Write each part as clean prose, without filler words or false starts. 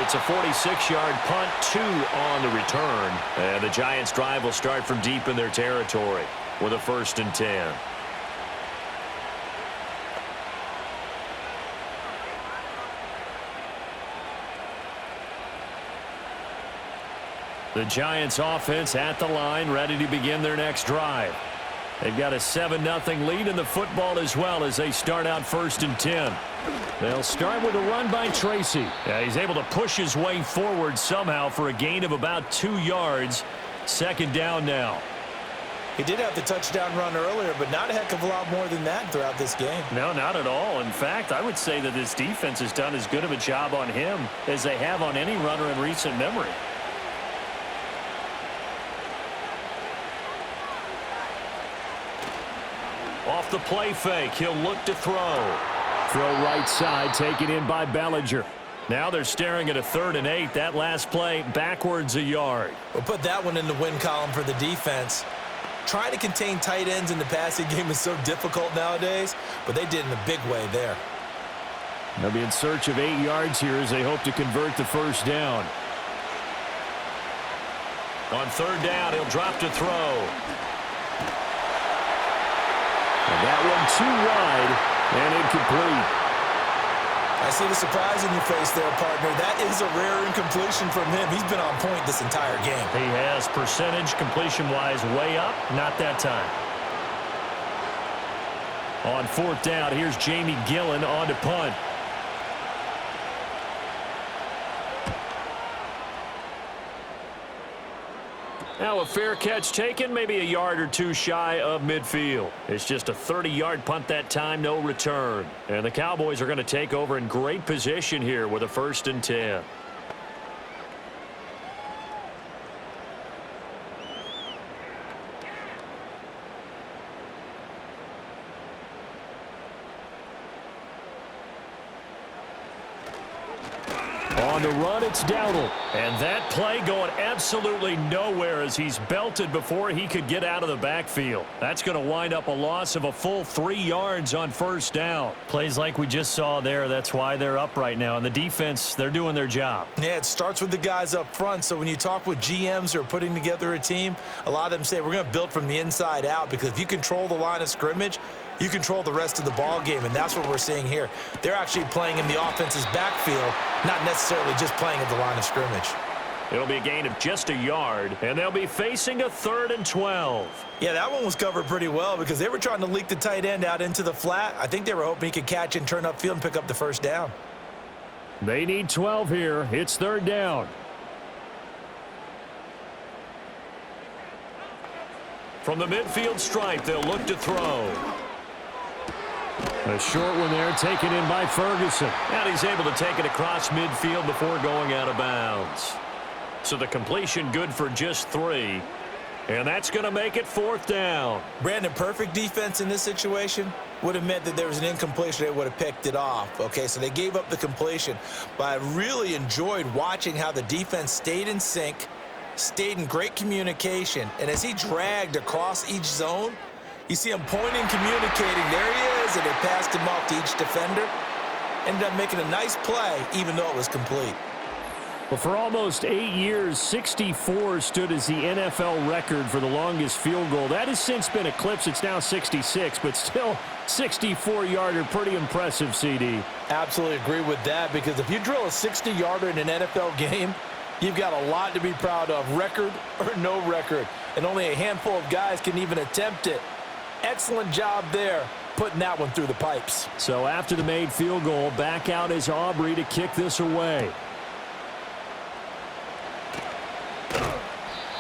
It's a 46-yard punt, 2 on the return. And the Giants' drive will start from deep in their territory with a 1st and 10. The Giants offense at the line, ready to begin their next drive. They've got a 7-0 lead in the football as well as they start out 1st and 10. They'll start with a run by Tracy. Yeah, he's able to push his way forward somehow for a gain of about 2 yards. 2nd down now. He did have the touchdown run earlier, but not a heck of a lot more than that throughout this game. No, not at all. In fact, I would say that this defense has done as good of a job on him as they have on any runner in recent memory. Off the play fake, he'll look to throw. Throw right side, taken in by Bellinger. Now they're staring at a 3rd and 8. That last play, backwards a yard. We'll put that one in the win column for the defense. Trying to contain tight ends in the passing game is so difficult nowadays, but they did in a big way there. They'll be in search of 8 yards here as they hope to convert the 1st down. On 3rd down, he'll drop to throw. And that one too wide and incomplete. I see the surprise in your face there, partner. That is a rare incompletion from him. He's been on point this entire game. He has. Percentage completion-wise way up. Not that time. On 4th down, here's Jamie Gillen on to punt. Now a fair catch taken, maybe a yard or 2 shy of midfield. It's just a 30-yard punt that time, no return. And the Cowboys are going to take over in great position here with a 1st and 10. On the run, it's Dowdle. And that play going absolutely nowhere as he's belted before he could get out of the backfield. That's going to wind up a loss of a full 3 yards on 1st down. Plays like we just saw there, that's why they're up right now. And the defense, they're doing their job. Yeah, it starts with the guys up front. So when you talk with GMs who are putting together a team, a lot of them say we're going to build from the inside out, because if you control the line of scrimmage, you control the rest of the ball game, and that's what we're seeing here. They're actually playing in the offense's backfield, not necessarily just playing at the line of scrimmage. It'll be a gain of just a yard, and they'll be facing a 3rd and 12. Yeah, that one was covered pretty well because they were trying to leak the tight end out into the flat. I think they were hoping he could catch and turn upfield and pick up the 1st down. They need 12 here. It's 3rd down. From the midfield stripe, they'll look to throw. A short one there, taken in by Ferguson. And he's able to take it across midfield before going out of bounds. So the completion good for just 3. And that's going to make it 4th down. Brandon, perfect defense in this situation would have meant that there was an incompletion. They would have picked it off. Okay, so they gave up the completion. But I really enjoyed watching how the defense stayed in sync, stayed in great communication. And as he dragged across each zone, you see him pointing, communicating. There he is, and they passed him off to each defender. Ended up making a nice play, even though it was complete. Well, for almost 8 years, 64 stood as the NFL record for the longest field goal. That has since been eclipsed. It's now 66, but still 64-yarder. Pretty impressive, CD. Absolutely agree with that, because if you drill a 60-yarder in an NFL game, you've got a lot to be proud of, record or no record. And only a handful of guys can even attempt it. Excellent job there, putting that one through the pipes. So after the made field goal, back out is Aubrey to kick this away.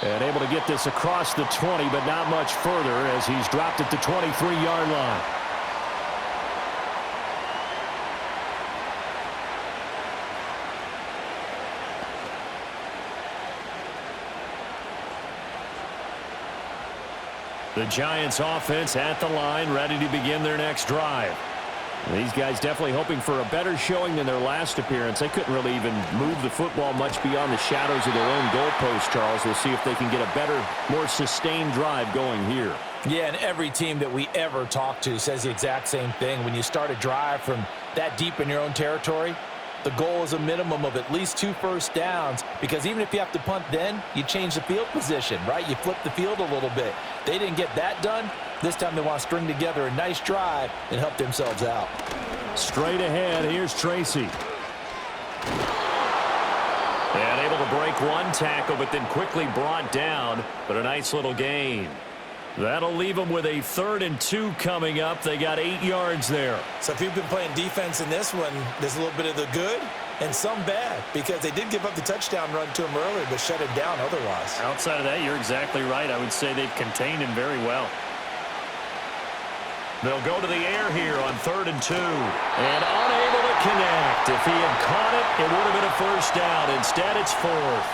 And able to get this across the 20, but not much further as he's dropped at the 23-yard line. The Giants offense at the line, ready to begin their next drive. These guys definitely hoping for a better showing than their last appearance. They couldn't really even move the football much beyond the shadows of their own goalpost, Charles. We'll see if they can get a better, more sustained drive going here. Yeah, and every team that we ever talk to says the exact same thing. When you start a drive from that deep in your own territory, the goal is a minimum of at least 2 first downs, because even if you have to punt then, you change the field position, right? You flip the field a little bit. They didn't get that done. This time they want to string together a nice drive and help themselves out. Straight ahead, here's Tracy. And able to break one tackle, but then quickly brought down. But a nice little gain. That'll leave them with a 3rd and 2 coming up. They got 8 yards there. So if you've been playing defense in this one, there's a little bit of the good and some bad, because they did give up the touchdown run to him earlier, but shut it down otherwise. Outside of that, you're exactly right. I would say they've contained him very well. They'll go to the air here on 3rd and 2. And unable to connect. If he had caught it, it would have been a first down. Instead, it's 4th.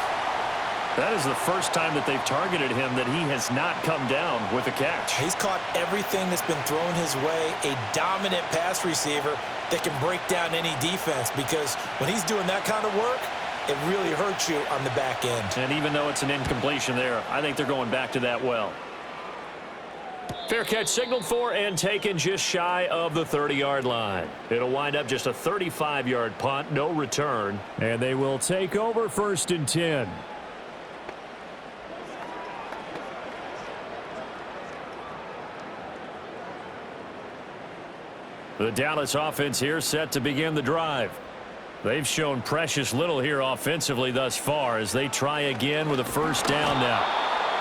That is the first time that they've targeted him that he has not come down with a catch. He's caught everything that's been thrown his way. A dominant pass receiver that can break down any defense, because when he's doing that kind of work, it really hurts you on the back end. And even though it's an incompletion there, I think they're going back to that well. Fair catch signaled for and taken just shy of the 30-yard line. It'll wind up just a 35-yard punt, no return. And they will take over 1st and 10. The Dallas offense here set to begin the drive. They've shown precious little here offensively thus far as they try again with a first down now.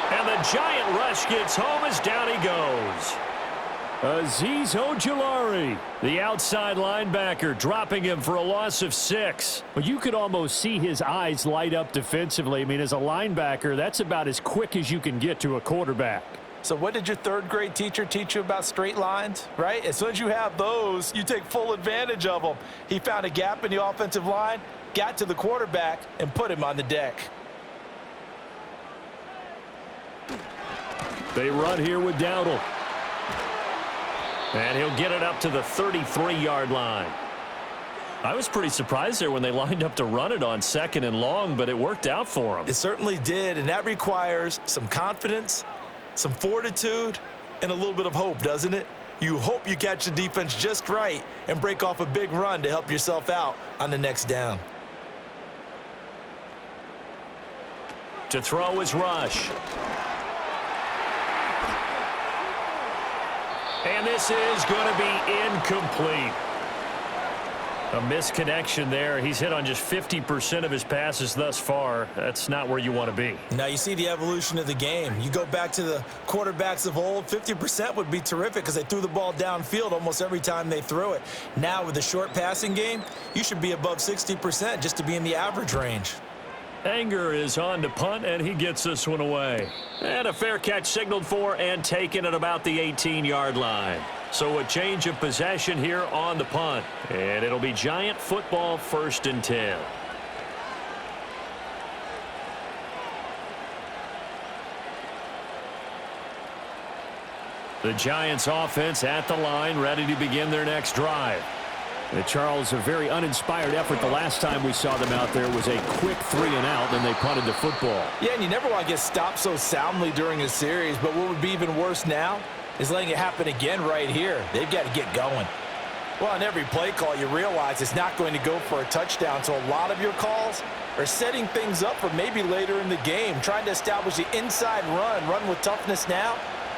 And the giant rush gets home as down he goes. Azeez Ojulari, the outside linebacker, dropping him for a loss of 6. Well, you could almost see his eyes light up defensively. I mean, as a linebacker, that's about as quick as you can get to a quarterback. So what did your 3rd grade teacher teach you about straight lines, right? As soon as you have those, you take full advantage of them. He found a gap in the offensive line, got to the quarterback, and put him on the deck. They run here with Dowdle. And he'll get it up to the 33-yard line. I was pretty surprised there when they lined up to run it on 2nd and long, but it worked out for them. It certainly did, and that requires some confidence, some fortitude, and a little bit of hope, doesn't it? You hope you catch the defense just right and break off a big run to help yourself out on the next down. To throw is Rush. And this is going to be incomplete. A misconnection there. He's hit on just 50% of his passes thus far. That's not where you want to be. Now you see the evolution of the game. You go back to the quarterbacks of old, 50% would be terrific because they threw the ball downfield almost every time they threw it. Now with the short passing game, you should be above 60% just to be in the average range. Anger is on to punt, and he gets this one away. And a fair catch signaled for and taken at about the 18-yard line. So a change of possession here on the punt. And it'll be Giant football 1st and 10. The Giants offense at the line, ready to begin their next drive. Charles, a very uninspired effort the last time we saw them out there was a quick 3 and out, and they punted the football. Yeah, and you never want to get stopped so soundly during a series, but what would be even worse now is letting it happen again right here. They've got to get going. Well, on every play call, you realize it's not going to go for a touchdown, so a lot of your calls are setting things up for maybe later in the game, trying to establish the inside run with toughness now,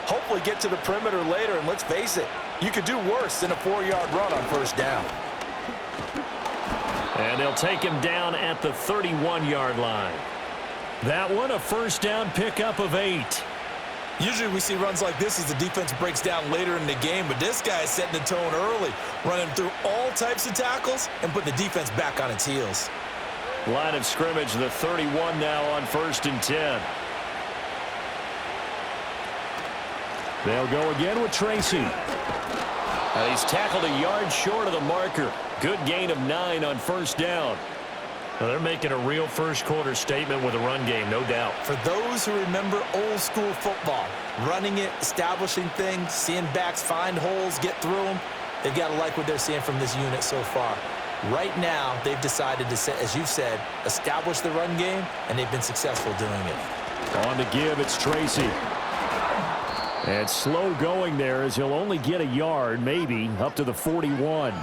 hopefully get to the perimeter later, and let's face it, you could do worse than a 4-yard run on first down. And they'll take him down at the 31-yard line. That one, a first down pickup of 8. Usually we see runs like this as the defense breaks down later in the game, but this guy is setting the tone early, running through all types of tackles and putting the defense back on its heels. Line of scrimmage, the 31 now on 1st and 10. They'll go again with Tracy. He's tackled a yard short of the marker. Good gain of 9 on first down. Well, they're making a real first-quarter statement with a run game, no doubt. For those who remember old-school football, running it, establishing things, seeing backs find holes, get through them, they've got to like what they're seeing from this unit so far. Right now, they've decided to, as you've said, establish the run game, and they've been successful doing it. On to give, it's Tracy. And slow going there as he'll only get a yard, maybe, up to the 41.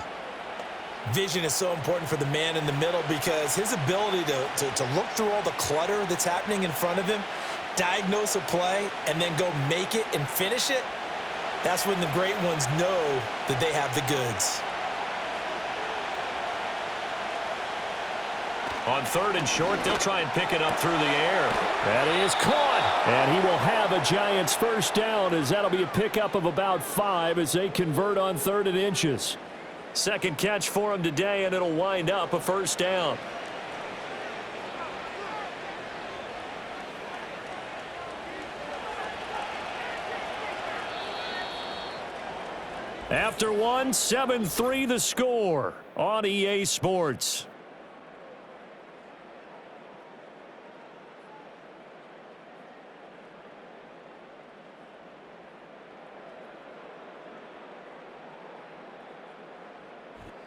Vision is so important for the man in the middle because his ability to look through all the clutter that's happening in front of him, diagnose a play, and then go make it and finish it, that's when the great ones know that they have the goods. On 3rd and short, they'll try and pick it up through the air. That is caught. And he will have a Giants first down, as that'll be a pickup of about 5 as they convert on 3rd and inches. Second catch for him today, and it'll wind up a first down. After one, 7-3 the score on EA Sports.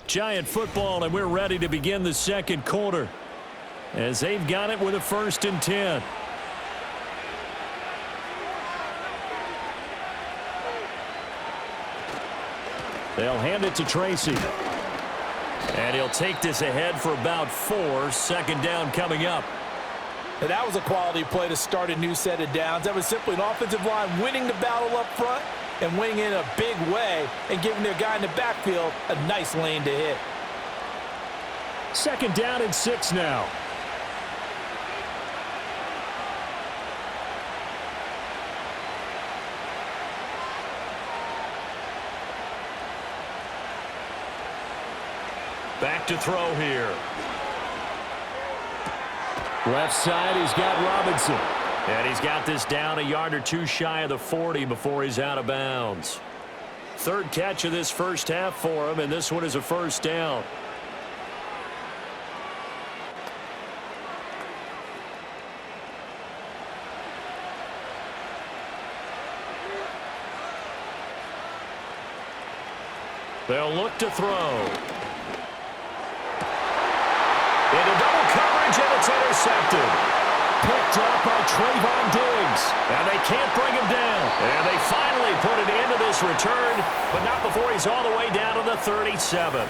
Giant football, and we're ready to begin the second quarter as they've got it with a 1st and 10. They'll hand it to Tracy. And he'll take this ahead for about 4. 2nd down coming up. And that was a quality play to start a new set of downs. That was simply an offensive line winning the battle up front and winning in a big way and giving their guy in the backfield a nice lane to hit. 2nd down and 6 now. Back to throw here. Left side, he's got Robinson. And he's got this down a yard or 2 shy of the 40 before he's out of bounds. 3rd catch of this first half for him, and this one is a first down. They'll look to throw. Into double coverage, and it's intercepted. Picked up by Trayvon Diggs. And they can't bring him down. And they finally put an end to this return, but not before he's all the way down to the 37.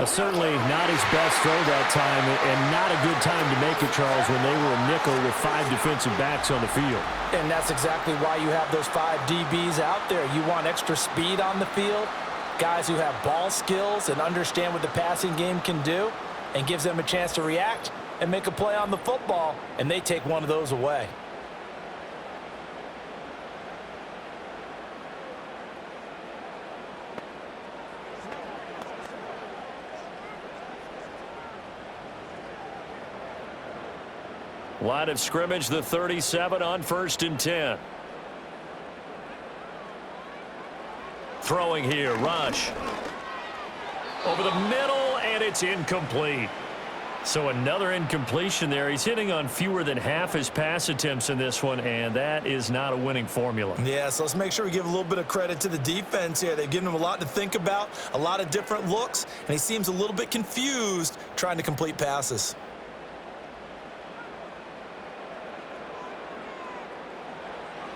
Certainly not his best throw that time, and not a good time to make it, Charles, when they were a nickel with 5 defensive backs on the field. And that's exactly why you have those 5 DBs out there. You want extra speed on the field, guys who have ball skills and understand what the passing game can do, and gives them a chance to react and make a play on the football, and they take one of those away. Line of scrimmage, the 37 on 1st and 10. Throwing here, Rush. Over the middle, and it's incomplete. So another incompletion there. He's hitting on fewer than half his pass attempts in this one, and that is not a winning formula. Yeah, so let's make sure we give a little bit of credit to the defense here. They've given him a lot to think about, a lot of different looks, and he seems a little bit confused trying to complete passes.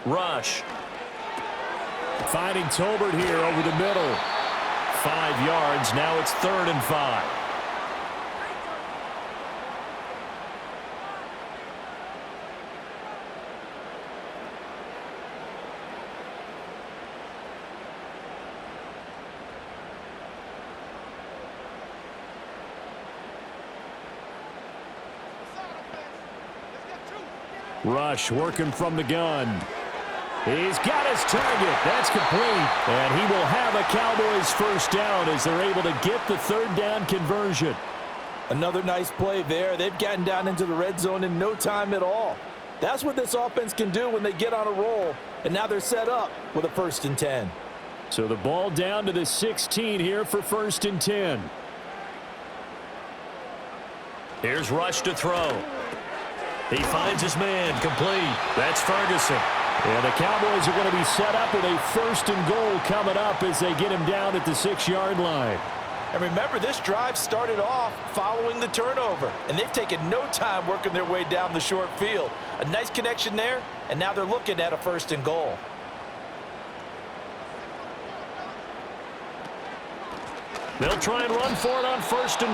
Rush. Finding Tolbert here over the middle. 5 yards. Now it's 3rd and 5. Rush working from the gun. He's got his target. That's complete. And he will have a Cowboys first down as they're able to get the 3rd down conversion. Another nice play there. They've gotten down into the red zone in no time at all. That's what this offense can do when they get on a roll. And now they're set up with a 1st and 10. So the ball down to the 16 here for 1st and 10. Here's Rush to throw. He finds his man, complete. That's Ferguson. And the Cowboys are going to be set up with a 1st and goal coming up as they get him down at the 6-yard line. And remember, this drive started off following the turnover, and they've taken no time working their way down the short field. A nice connection there, and now they're looking at a 1st and goal. They'll try and run for it on 1st and goal.